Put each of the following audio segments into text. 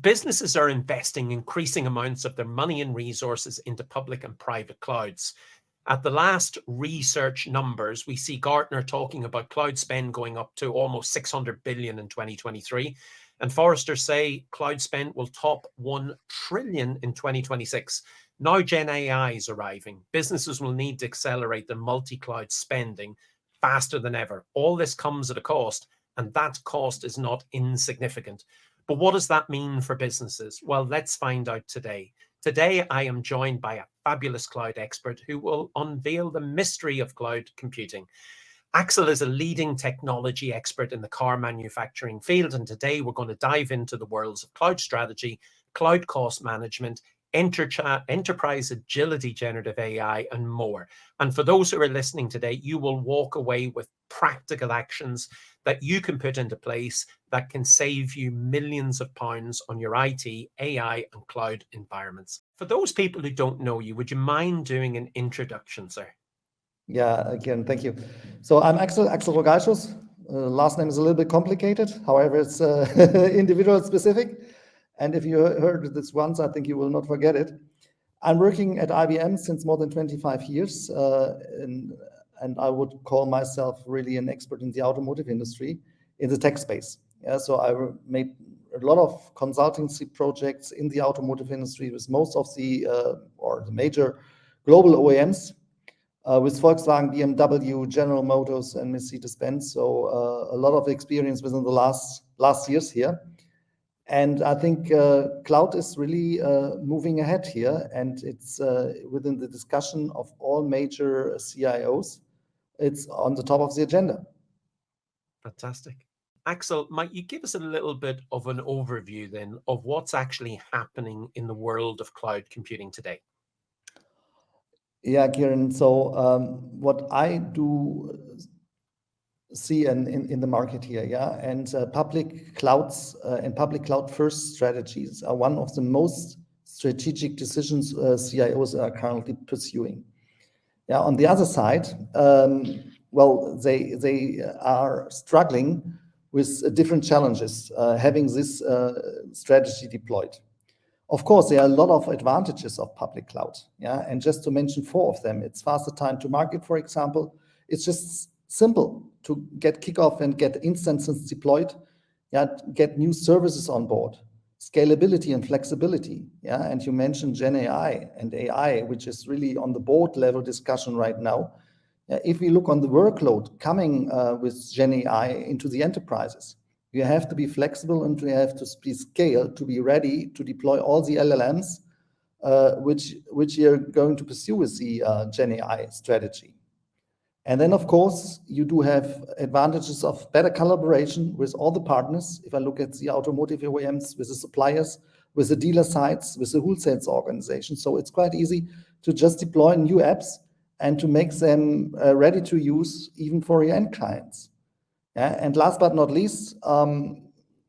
Businesses are investing increasing amounts of their money and resources into public and private clouds. At the last research numbers, we see Gartner talking about cloud spend going up to almost 600 billion in 2023. And Forrester say cloud spend will top 1 trillion in 2026. Now GenAI is arriving. Businesses will need to accelerate their multi-cloud spending faster than ever. All this comes at a cost, and that cost is not insignificant. But what does that mean for businesses? Well, let's find out today. Today, I am joined by a fabulous cloud expert who will unveil the mystery of cloud computing. Axel is a leading technology expert in the car manufacturing field, and today we're going to dive into the worlds of cloud strategy, cloud cost management, enterprise agility, generative AI, and more. And for those who are listening today, you will walk away with practical actions that you can put into place that can save you millions of pounds on your IT, AI, and cloud environments. For those people who don't know you, would you mind doing an introduction, sir? Yeah, again, thank you. So I'm Axel Rogaischus. Last name is a little bit complicated. However, it's individual specific. And if you heard this once, I think you will not forget it. I'm working at IBM since more than 25 years, and I would call myself really an expert in the automotive industry, in the tech space. Yeah, so I made a lot of consultancy projects in the automotive industry with most of the major global OEMs, with Volkswagen, BMW, General Motors, and Mercedes-Benz. So a lot of experience within the last years here. And I think cloud is really moving ahead here, and it's within the discussion of all major CIOs. It's on the top of the agenda. Fantastic. Axel, might you give us a little bit of an overview then of what's actually happening in the world of cloud computing today? Yeah, Kieran. So what I do see in the market here, yeah, and public clouds and public cloud first strategies are one of the most strategic decisions CIOs are currently pursuing. Yeah, on the other side, well, they are struggling with different challenges having this strategy deployed. Of course, there are a lot of advantages of public cloud, yeah, and just to mention 4 of them, it's faster time to market, for example. It's just simple to get kickoff and get instances deployed, yeah, get new services on board, scalability and flexibility, yeah, and you mentioned GenAI and AI, which is really on the board level discussion right now. If we look on the workload coming with GenAI into the enterprises, you have to be flexible and you have to be scaled to be ready to deploy all the LLMs which you're going to pursue with the GenAI strategy. And then, of course, you do have advantages of better collaboration with all the partners. If I look at the automotive OEMs, with the suppliers, with the dealer sites, with the wholesale organization. So it's quite easy to just deploy new apps and to make them ready to use even for your end clients. Yeah? And last but not least,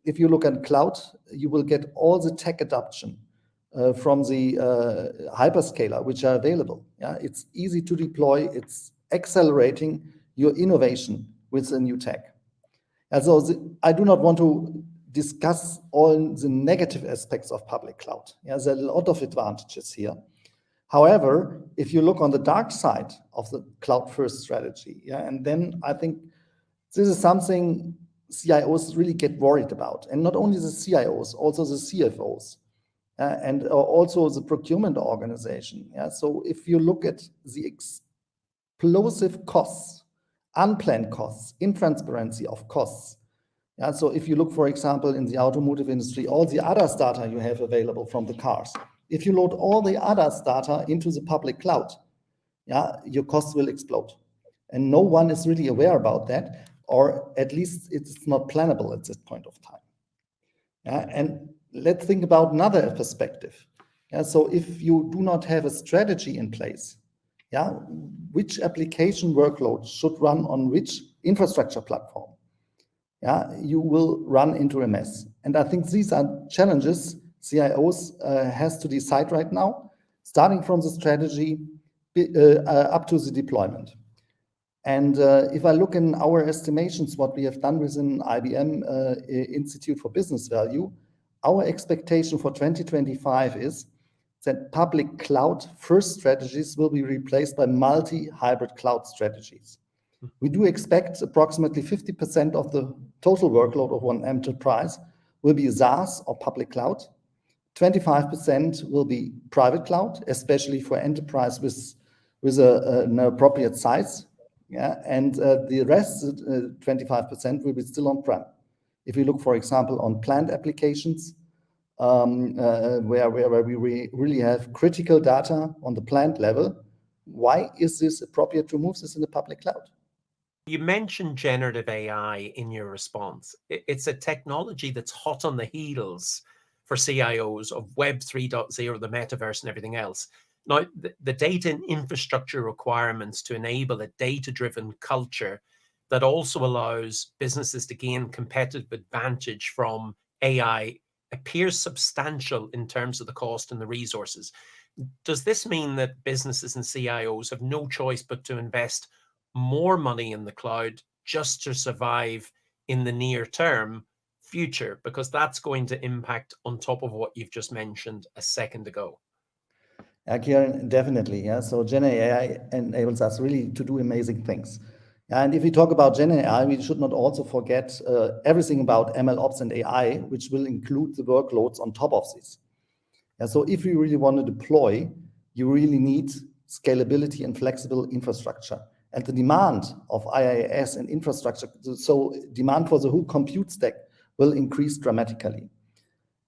if you look at cloud, you will get all the tech adoption from the hyperscaler, which are available. Yeah? It's easy to deploy. It's accelerating your innovation with the new tech. And so I do not want to discuss all the negative aspects of public cloud. Yeah, there are a lot of advantages here. However, if you look on the dark side of the cloud first strategy, yeah, and then I think this is something CIOs really get worried about. And not only the CIOs, also the CFOs. And also the procurement organization. Yeah? So if you look at the explosive costs, unplanned costs, intransparency of costs. Yeah, so if you look, for example, in the automotive industry, all the ADAS data you have available from the cars, if you load all the ADAS data into the public cloud, yeah, your costs will explode. And no one is really aware about that, or at least it's not plannable at this point of time. Yeah, and let's think about another perspective. Yeah, so if you do not have a strategy in place, yeah, which application workload should run on which infrastructure platform? Yeah, you will run into a mess. And I think these are challenges CIOs has to decide right now, starting from the strategy up to the deployment. And if I look in our estimations, what we have done within IBM Institute for Business Value, our expectation for 2025 is that public cloud first strategies will be replaced by multi-hybrid cloud strategies. We do expect approximately 50% of the total workload of one enterprise will be SaaS or public cloud. 25% will be private cloud, especially for enterprise with an appropriate size. Yeah, and the rest, 25%, will be still on-prem. If we look, for example, on planned applications, where we really have critical data on the plant level, why is this appropriate to move this in the public cloud? You mentioned generative AI in your response. It's a technology that's hot on the heels for CIOs of Web 3.0, the metaverse, and everything else. Now, the data and infrastructure requirements to enable a data-driven culture that also allows businesses to gain competitive advantage from AI appears substantial in terms of the cost and the resources. Does this mean that businesses and CIOs have no choice but to invest more money in the cloud just to survive in the near term future, because that's going to impact on top of what you've just mentioned a second ago? Kieran, definitely. Yeah. So GenAI enables us really to do amazing things. And if we talk about GenAI, we should not also forget everything about MLOps and AI, which will include the workloads on top of this. Yeah, so if you really want to deploy, you really need scalability and flexible infrastructure. And the demand of IaaS and infrastructure, so demand for the whole compute stack, will increase dramatically.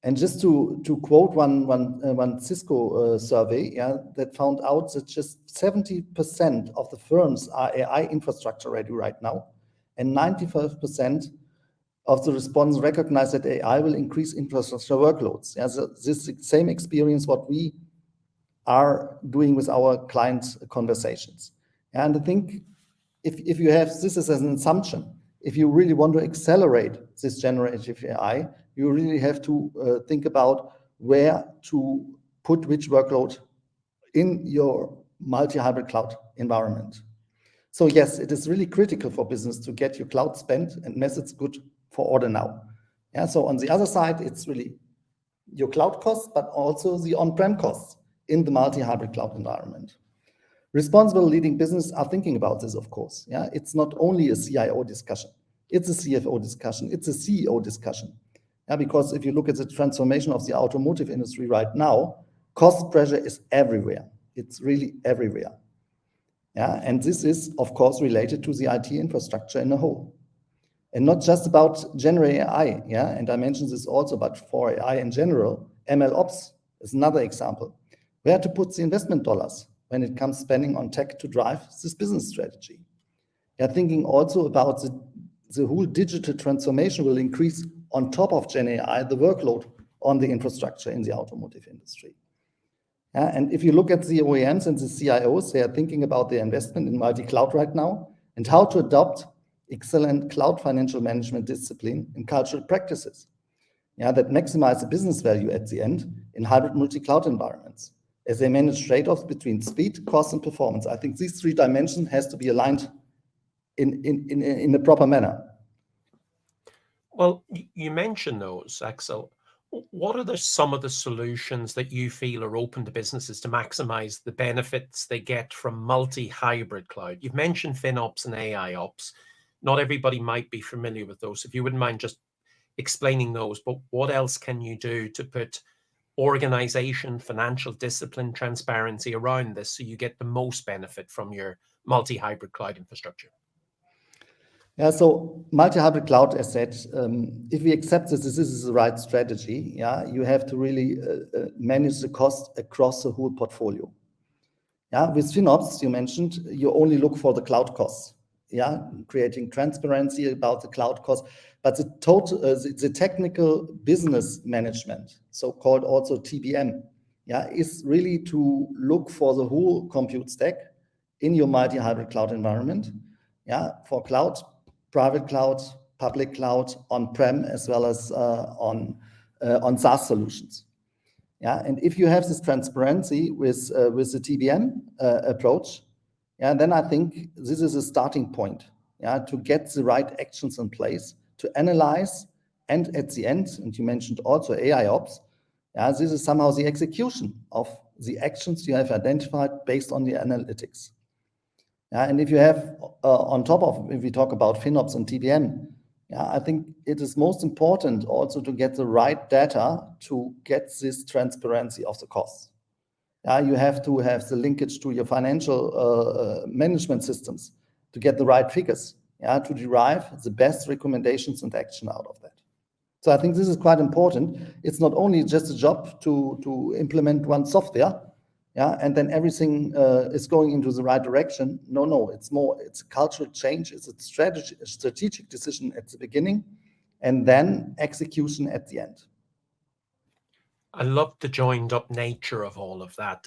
And just to quote one Cisco survey, yeah, that found out that just 70% of the firms are AI infrastructure ready right now, and 95% of the respondents recognize that AI will increase infrastructure workloads. Yeah, so this same experience what we are doing with our client conversations. And I think if you have this as an assumption, if you really want to accelerate this generative AI, you really have to think about where to put which workload in your multi-hybrid cloud environment. So yes, it is really critical for business to get your cloud spent and methods good for order now. Yeah, so on the other side, it's really your cloud costs, but also the on-prem costs in the multi-hybrid cloud environment. Responsible leading business are thinking about this, of course. Yeah, it's not only a CIO discussion, it's a CFO discussion, it's a CEO discussion. Yeah, because if you look at the transformation of the automotive industry right now, cost pressure is everywhere. It's really everywhere. Yeah, and this is, of course, related to the IT infrastructure in a whole. And not just about generative AI, yeah, and I mentioned this also, but for AI in general, MLOps is another example. Where to put the investment dollars when it comes spending on tech to drive this business strategy. Yeah, thinking also about the whole digital transformation will increase on top of GenAI, the workload on the infrastructure in the automotive industry. Yeah, and if you look at the OEMs and the CIOs, they are thinking about their investment in multi-cloud right now and how to adopt excellent cloud financial management discipline and cultural practices, yeah, that maximize the business value at the end in hybrid multi-cloud environments, as they manage trade-offs between speed, cost, and performance. I think these three dimensions has to be aligned in a proper manner. Well, you mentioned those, Axel. What are some of the solutions that you feel are open to businesses to maximize the benefits they get from multi-hybrid cloud? You've mentioned FinOps and AIOps. Not everybody might be familiar with those. If you wouldn't mind just explaining those, but what else can you do to put organization, financial discipline, transparency around this so you get the most benefit from your multi-hybrid cloud infrastructure? Yeah, so multi-hybrid cloud, as said, if we accept that this is the right strategy, yeah, you have to really manage the cost across the whole portfolio. Yeah, with FinOps, you mentioned, you only look for the cloud costs. Yeah, creating transparency about the cloud costs, but the technical business management, so-called also TBM, yeah, is really to look for the whole compute stack in your multi-hybrid cloud environment. Yeah, for cloud, private cloud, public cloud, on-prem, as well as on SaaS solutions. Yeah, and if you have this transparency with the TBM approach, yeah, then I think this is a starting point, yeah, to get the right actions in place, to analyze And at the end, and you mentioned also AIOps, this is somehow the execution of the actions you have identified based on the analytics. And if you have on top of, if we talk about FinOps and TBM, I think it is most important also to get the right data to get this transparency of the costs. You have to have the linkage to your financial management systems to get the right figures, to derive the best recommendations and action out of that. So I think this is quite important. It's not only just a job to implement one software, and then everything is going into the right direction. No, it's more, it's cultural change, it's a strategic decision at the beginning, and then execution at the end. I love the joined up nature of all of that.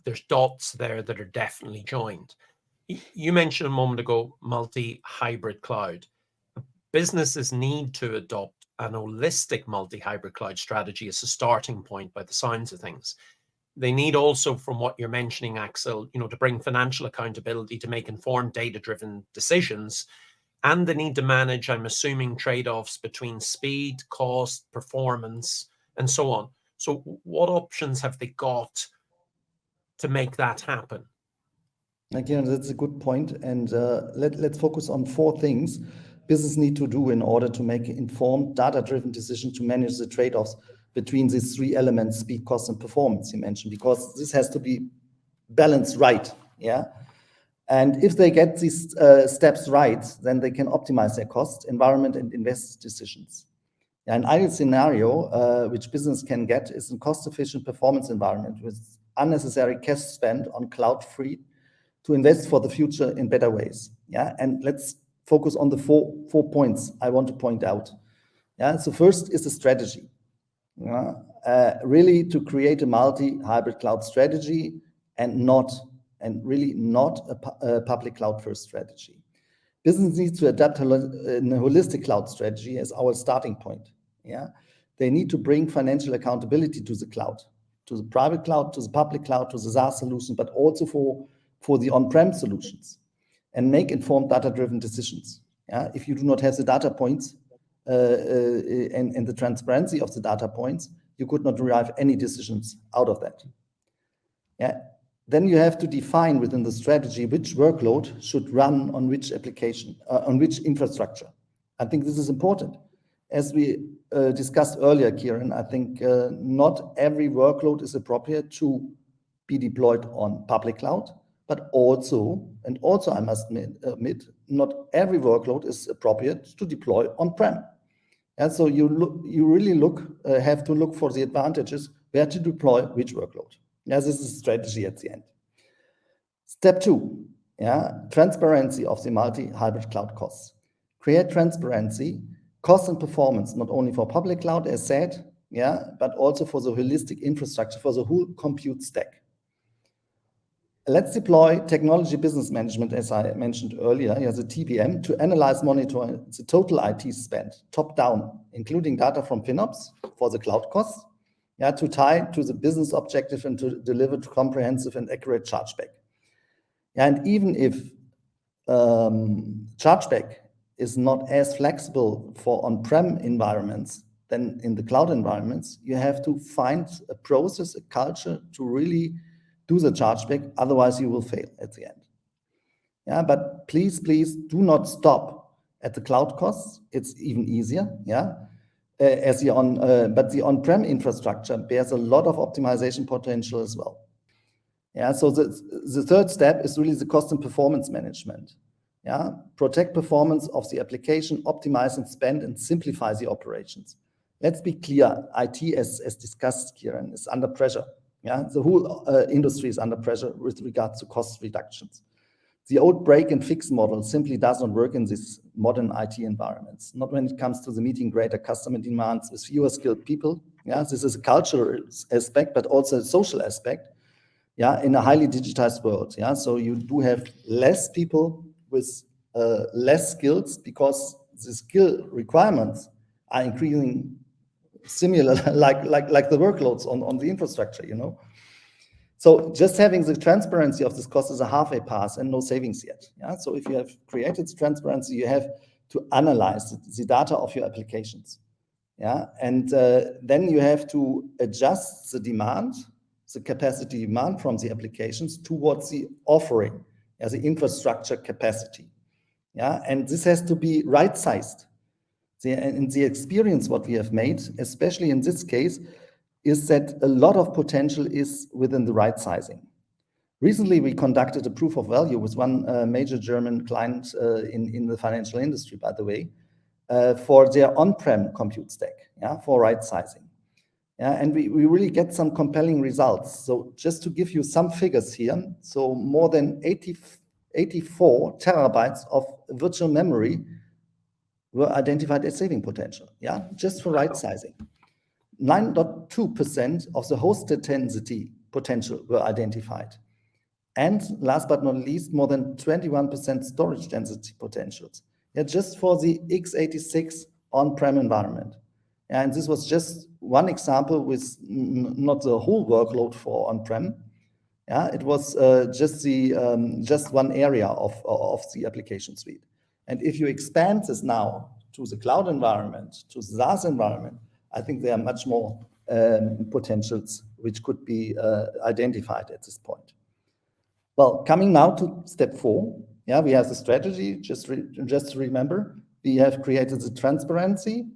There's dots there that are definitely joined. You mentioned a moment ago, multi-hybrid cloud. Businesses need to adopt an holistic multi-hybrid cloud strategy as a starting point by the signs of things. They need also, from what you're mentioning, Axel, to bring financial accountability to make informed data-driven decisions. And they need to manage, I'm assuming, trade-offs between speed, cost, performance, and so on. So what options have they got to make that happen? Again, that's a good point. And let's focus on 4 things business need to do in order to make informed, data-driven decisions to manage the trade-offs between these 3 elements, speed, cost, and performance you mentioned, because this has to be balanced right. And if they get these steps right, then they can optimize their cost, environment, and invest decisions. An ideal scenario which business can get is a cost-efficient performance environment with unnecessary cash spent on cloud-free to invest for the future in better ways. And let's focus on the four points I want to point out. So first is the strategy. Really to create a multi-hybrid cloud strategy and really not a public cloud first strategy. Business needs to adapt a holistic cloud strategy as our starting point. They need to bring financial accountability to the cloud, to the private cloud, to the public cloud, to the SaaS solution, but also for the on-prem solutions, and make informed data-driven decisions. If you do not have the data points and the transparency of the data points, you could not derive any decisions out of that. Then you have to define within the strategy which workload should run on which application, on which infrastructure. I think this is important. As we discussed earlier, Kieran, I think not every workload is appropriate to be deployed on public cloud, but also I must admit, not every workload is appropriate to deploy on-prem. And so you really have to look for the advantages where to deploy which workload. This is a strategy at the end. Step 2, transparency of the multi-hybrid cloud costs. Create transparency, cost and performance, not only for public cloud as said, but also for the holistic infrastructure, for the whole compute stack. Let's deploy technology business management, as I mentioned earlier, the TBM, to analyze, monitor the total IT spend, top down, including data from FinOps for the cloud costs, to tie to the business objective and to deliver comprehensive and accurate chargeback. And even if chargeback is not as flexible for on-prem environments than in the cloud environments, you have to find a process, a culture to really do the chargeback, otherwise you will fail at the end. But please do not stop at the cloud costs. It's even easier, but the on-prem infrastructure bears a lot of optimization potential as well. So the third step is really the cost and performance management. Protect performance of the application, optimize and spend, and simplify the operations. Let's be clear, IT, as discussed, Kieran, is under pressure. The whole industry is under pressure with regards to cost reductions. The old break and fix model simply does not work in these modern IT environments, not when it comes to the meeting greater customer demands with fewer skilled people. This is a cultural aspect, but also a social aspect, in a highly digitized world. So you do have less people with less skills because the skill requirements are increasing similar like the workloads on the infrastructure, So just having the transparency of this cost is a halfway pass and no savings yet. So if you have created the transparency, you have to analyze the data of your applications. Yeah, and then you have to adjust the demand, the capacity demand from the applications towards the offering as the infrastructure capacity. Yeah, and this has to be right-sized. And the experience what we have made, especially in this case, is that a lot of potential is within the right sizing. Recently, we conducted a proof of value with one major German client in the financial industry, by the way, for their on-prem compute stack, yeah, for right sizing. Yeah, and we really get some compelling results. So just to give you some figures here, so more than 84 terabytes of virtual memory were identified as saving potential, yeah, just for right sizing. 9.2% of the hosted density potential were identified. And last but not least, more than 21% storage density potentials, yeah, just for the x86 on-prem environment. And this was just one example with not the whole workload for on-prem. Yeah, it was just one area of the application suite. And if you expand this now to the cloud environment, to the SaaS environment, I think there are much more potentials which could be identified at this point. Well, coming now to step 4, yeah, we have the strategy. Just to remember, we have created the transparency.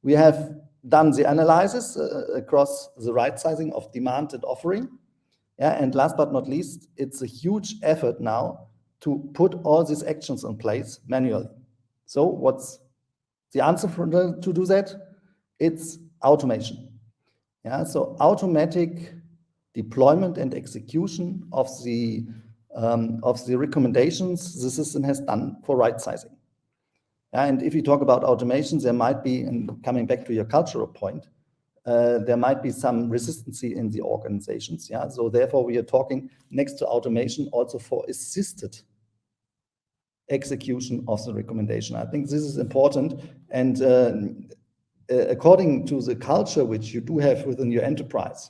We have done the analysis across the right sizing of demand and offering. Yeah, and last but not least, it's a huge effort now to put all these actions in place manually. So what's the answer to do that? It's automation. Yeah, so automatic deployment and execution of the recommendations the system has done for right sizing. And if you talk about automation, there might be, and coming back to your cultural point, there might be some resistance in the organizations. Yeah, so therefore we are talking next to automation also for assisted execution of the recommendation. I think this is important, and according to the culture which you do have within your enterprise,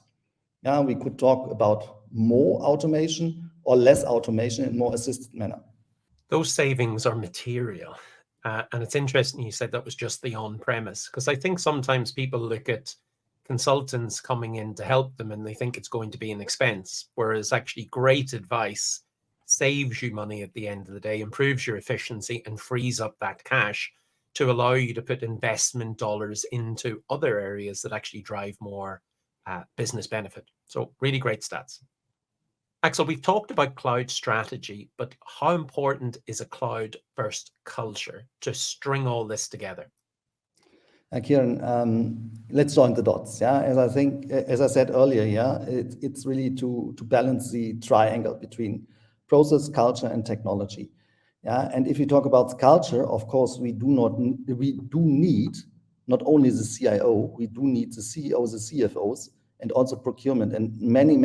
yeah, we could talk about more automation or less automation in more assisted manner. Those savings are material. And it's interesting you said that was just the on-premise, because I think sometimes people look at consultants coming in to help them and they think it's going to be an expense, whereas actually great advice saves you money at the end of the day, improves your efficiency and frees up that cash to allow you to put investment dollars into other areas that actually drive more business benefit. So really great stats. Axel, we've talked about cloud strategy, but how important is a cloud-first culture to string all this together? Kieran, let's join the dots. Yeah, as I said earlier, yeah, it's really to balance the triangle between process, culture, and technology. Yeah, and if you talk about the culture, of course, we do need not only the CIO, we do need the CEOs, the CFOs, and also procurement and many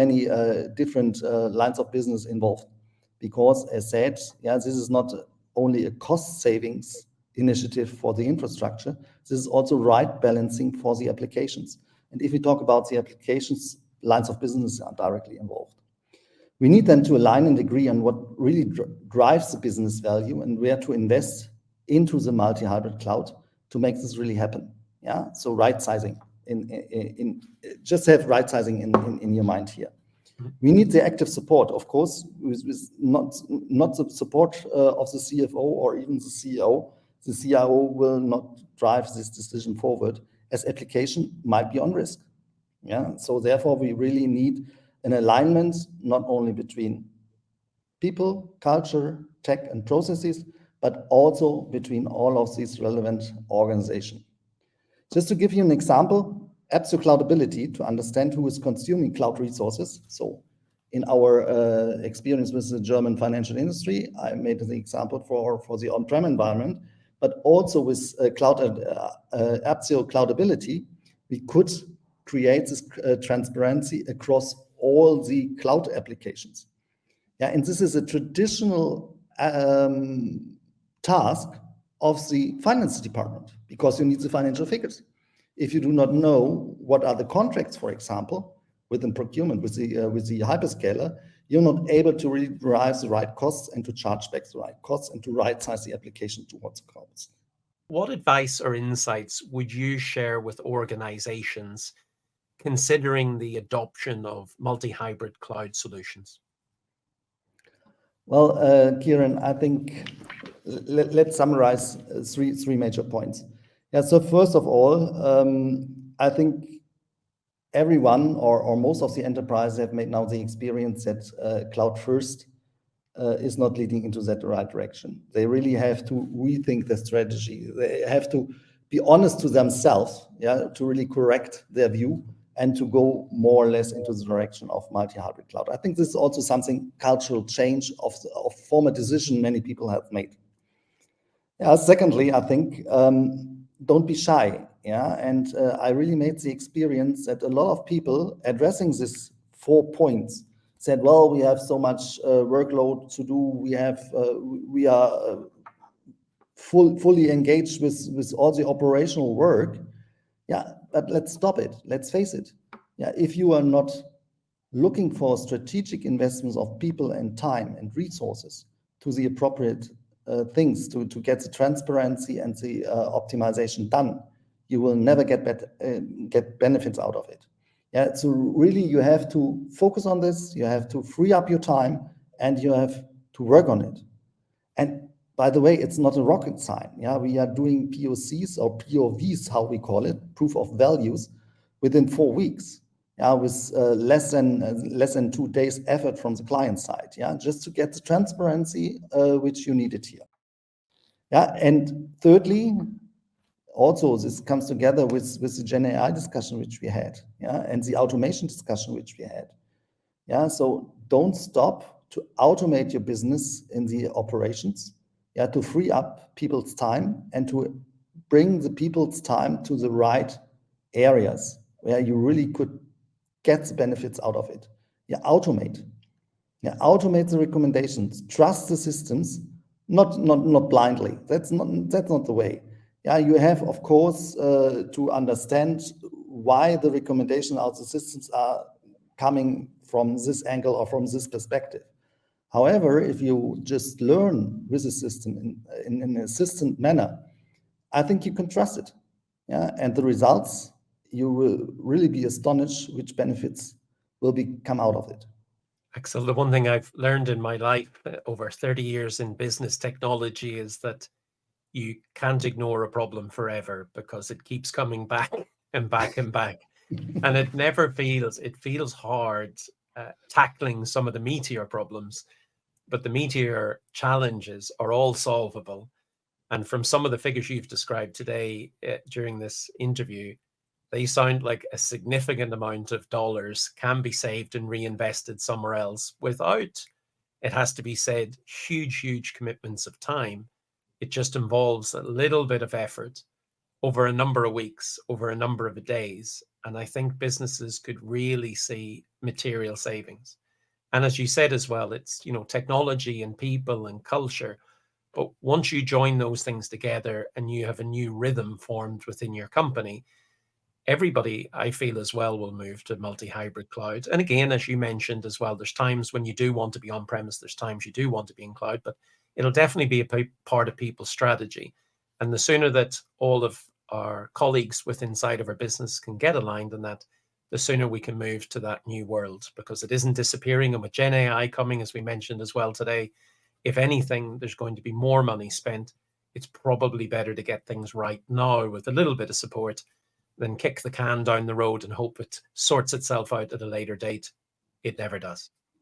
different lines of business involved. Because as said, yeah, this is not only a cost savings initiative for the infrastructure, this is also right balancing for the applications. And if we talk about the applications, lines of business are directly involved. We need them to align and agree on what really drives the business value and where to invest into the multi-hybrid cloud to make this really happen. Yeah, so right sizing. Just have right sizing in your mind here. We need the active support, of course, with not the support of the CFO or even the CEO. The CIO will not drive this decision forward, as application might be on risk. Yeah, so therefore we really need an alignment not only between people, culture, tech, and processes, but also between all of these relevant organizations. Just to give you an example, absolute cloudability to understand who is consuming cloud resources. So in our experience with the German financial industry, I made the example for the on-prem environment, but also with absolute cloudability, we could create this transparency across all the cloud applications. Yeah, and this is a traditional task of the finance department, because you need the financial figures. If you do not know what are the contracts, for example, within procurement with the hyperscaler, you're not able to really derive the right costs and to charge back the right costs and to right size the application towards the costs. what advice or insights would you share with organizations considering the adoption of multi-hybrid cloud solutions? Well, Kieran, I think let's summarize three major points. Yeah, so first of all, I think everyone or most of the enterprises have made now the experience that cloud first is not leading into that right direction. They really have to rethink the strategy. They have to be honest to themselves, yeah, to really correct their view and to go more or less into the direction of multi-hybrid cloud. I think this is also something cultural change of former decision many people have made. Yeah, secondly, I think don't be shy. Yeah, and I really made the experience that a lot of people addressing these 4 points said, well, we have so much workload to do. We are fully engaged with all the operational work. Yeah, but let's stop it. Let's face it. Yeah, if you are not looking for strategic investments of people and time and resources to the appropriate things to get the transparency and the optimization done, you will never get benefits out of it. Yeah, so really you have to focus on this, you have to free up your time, and you have to work on it. And by the way, it's not a rocket science. Yeah, we are doing POCs or POVs, how we call it, proof of values, within 4 weeks. Yeah, with less than 2 days effort from the client side. Yeah, just to get the transparency which you needed here. Yeah, and thirdly, also this comes together with the GenAI discussion which we had. Yeah, and the automation discussion which we had. Yeah, so don't stop to automate your business in the operations. Yeah, to free up people's time and to bring the people's time to the right areas where you really could get the benefits out of it. Yeah, automate. Yeah, automate the recommendations. Trust the systems, not blindly. That's not the way. Yeah, you have of course to understand why the recommendation out the systems are coming from this angle or from this perspective. However, if you just learn with the system in an assistant manner, I think you can trust it. Yeah, and the results, you will really be astonished which benefits will come out of it. Axel, the one thing I've learned in my life over 30 years in business technology is that you can't ignore a problem forever because it keeps coming back and back and back. And it feels hard tackling some of the meteor problems, but the meteor challenges are all solvable. And from some of the figures you've described today during this interview, they sound like a significant amount of dollars can be saved and reinvested somewhere else without, it has to be said, huge commitments of time. It just involves a little bit of effort over a number of weeks, over a number of days. And I think businesses could really see material savings. And as you said as well, it's, technology and people and culture. But once you join those things together and you have a new rhythm formed within your company, everybody, I feel as well, will move to multi-hybrid cloud. And again, as you mentioned as well, there's times when you do want to be on-premise, there's times you do want to be in cloud, but it'll definitely be a part of people's strategy. And the sooner that all of our colleagues within inside of our business can get aligned on that, the sooner we can move to that new world, because it isn't disappearing. And with GenAI coming, as we mentioned as well today, if anything, there's going to be more money spent. It's probably better to get things right now with a little bit of support than kick the can down the road and hope it sorts itself out at a later date. It never does.